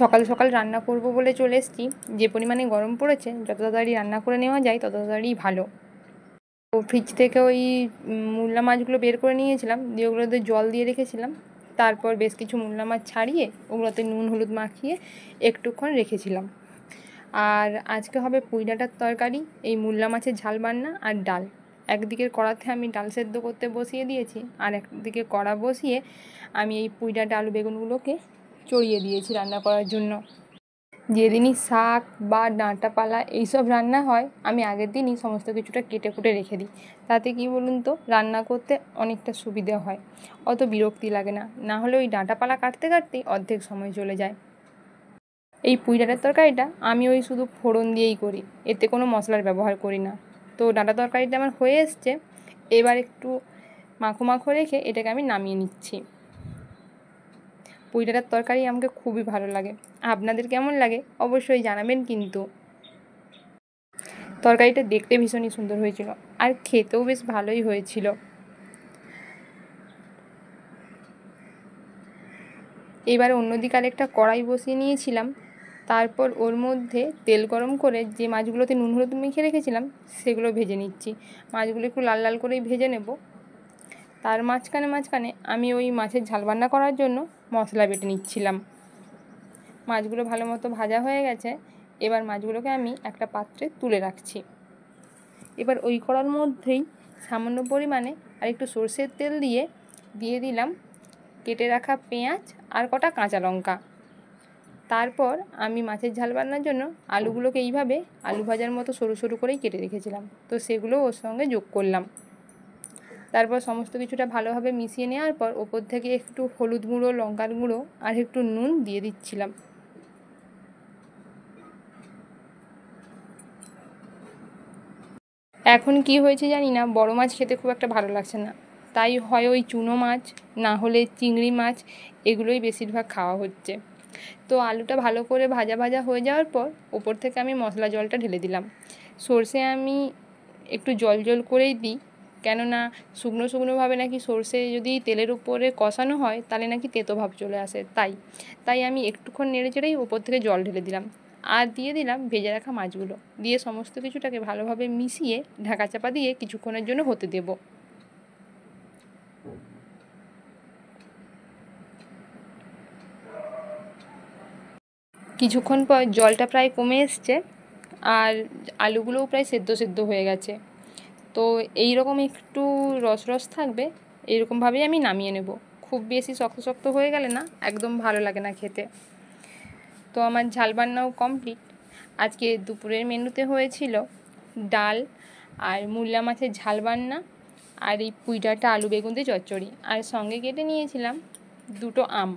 সকাল সকাল রান্না করব বলে চলে এসেছি। যে পরিমাণে গরম পড়েছে, যত তাড়াতাড়ি রান্না করে নেওয়া যায় তত তাড়াতাড়ি ভালো। তো ফ্রিজ থেকে ওই মূল্লা মাছগুলো বের করে নিয়েছিলাম, দিয়ে ওগুলোতে জল দিয়ে রেখেছিলাম। তারপর বেশ কিছু মূল্লা মাছ ছাড়িয়ে ওগুলোতে নুন হলুদ মাখিয়ে একটুক্ষণ রেখেছিলাম। আর আজকে হবে পুঁই ডাঁটার তরকারি, এই মূল্লা মাছের ঝাল বান্না আর ডাল। একদিকের কড়াতে আমি ডাল সেদ্ধ করতে বসিয়ে দিয়েছি, আর একদিকে কড়া বসিয়ে আমি এই পুঁই ডাঁটা আলু বেগুনগুলোকে চড়িয়ে দিয়েছি রান্না করার জন্য। যেদিনই শাক বা ডাঁটাপালা এইসব রান্না হয়, আমি আগের দিনই সমস্ত কিছুটা কেটে কুটে রেখে দিই। তাতে কি বলুন তো, রান্না করতে অনেকটা সুবিধে হয়, অত বিরক্তি লাগে না। না হলে ওই ডাঁটাপালা কাটতে কাটতেই অর্ধেক সময় চলে যায়। এই পুঁই ডাঁটার তরকারিটা আমি ওই শুধু ফোড়ন দিয়েই করি, এতে কোনো মশলার ব্যবহার করি না। তো ডাঁটা তরকারিটা আমার হয়ে এসছে, এবার একটু মাখো মাখো রেখে এটাকে আমি নামিয়ে নিচ্ছি। পুঁই ডাঁটার তরকারি আমাকে খুবই ভালো লাগে। আপনাদের কেমন লাগে অবশ্যই জানাবেন কিন্তু। তরকারিটা দেখতে ভীষণই সুন্দর হয়েছিল, আর খেতেও বেশ ভালোই হয়েছিল। এবার অন্যদিকে আরেকটা কড়াই বসিয়ে নিয়েছিলাম। তারপর ওর মধ্যে তেল গরম করে যে মাছগুলোতে নুন হলুদ মেখে রেখেছিলাম সেগুলো ভেজে নিচ্ছি। মাছগুলো একটু লাল লাল করেই ভেজে নেব। তার মাঝখানে মাঝখানে আমি ওই মাছের ঝাল রান্না করার জন্য মশলা বেটে নিচ্ছিলাম। মাছগুলো ভালো মতো ভাজা হয়ে গেছে, এবার মাছগুলোকে আমি একটা পাত্রে তুলে রাখছি। এবার ওই কড়ার মধ্যেই সামান্য পরিমাণে আর একটু সর্ষের তেল দিয়ে দিলাম কেটে রাখা পেঁয়াজ আর কটা কাঁচা লঙ্কা। তারপর আমি মাছের ঝাল রান্নার জন্য আলুগুলোকে এইভাবে আলু ভাজার মতো সরু সরু করেই কেটে রেখেছিলাম, তো সেগুলো ওর সঙ্গে যোগ করলাম। তারপর সমস্ত কিছুটা ভালোভাবে মিশিয়ে নেওয়ার পর ওপর থেকে একটু হলুদ গুঁড়ো, লঙ্কার গুঁড়ো আর একটু নুন দিয়ে দিচ্ছিলাম। এখন কি হয়েছে জানি না, বড় মাছ খেতে খুব একটা ভালো লাগছে না, তাই হয় ওই চুনো মাছ, না হলে চিংড়ি মাছ, এগুলোই বেশিরভাগ খাওয়া হচ্ছে। তো আলুটা ভালো করে ভাজা ভাজা হয়ে যাওয়ার পর ওপর থেকে আমি মশলা জলটা ঢেলে দিলাম। সর্ষে আমি একটু জল জল করেই দিই, কেননা শুকনো শুকনোভাবে নাকি সর্ষে যদি তেলের উপরে কষানো হয় তাহলে নাকি তেতো ভাব চলে আসে, তাই আমি একটুক্ষণ নেড়ে চেড়েই ওপর থেকে জল ঢেলে দিলাম। আর দিয়ে দিলাম ভেজে রাখা মাছগুলো, দিয়ে সমস্ত কিছুটাকে ভালোভাবে মিশিয়ে ঢাকা চাপা দিয়ে কিছুক্ষণের জন্য হতে দেব। কিছুক্ষণ পর জলটা প্রায় কমে এসছে, আর আলুগুলোও প্রায় সেদ্ধ সেদ্ধ হয়ে গেছে। তো এই রকম একটু রস রস থাকবে, এইরকমভাবেই আমি নামিয়ে নেব। খুব বেশি শক্ত শক্ত হয়ে গেলে না একদম ভালো লাগে না খেতে। তো আমার ঝাল বান্নাও কমপ্লিট। আজকে দুপুরের মেনুতে হয়েছিল ডাল আর মূল্লা মাছের ঝাল বান্না আর এই পুঁই ডাঁটা আলু বেগুন দিয়ে চচ্চড়ি, আর সঙ্গে কেটে নিয়েছিলাম দুটো আম।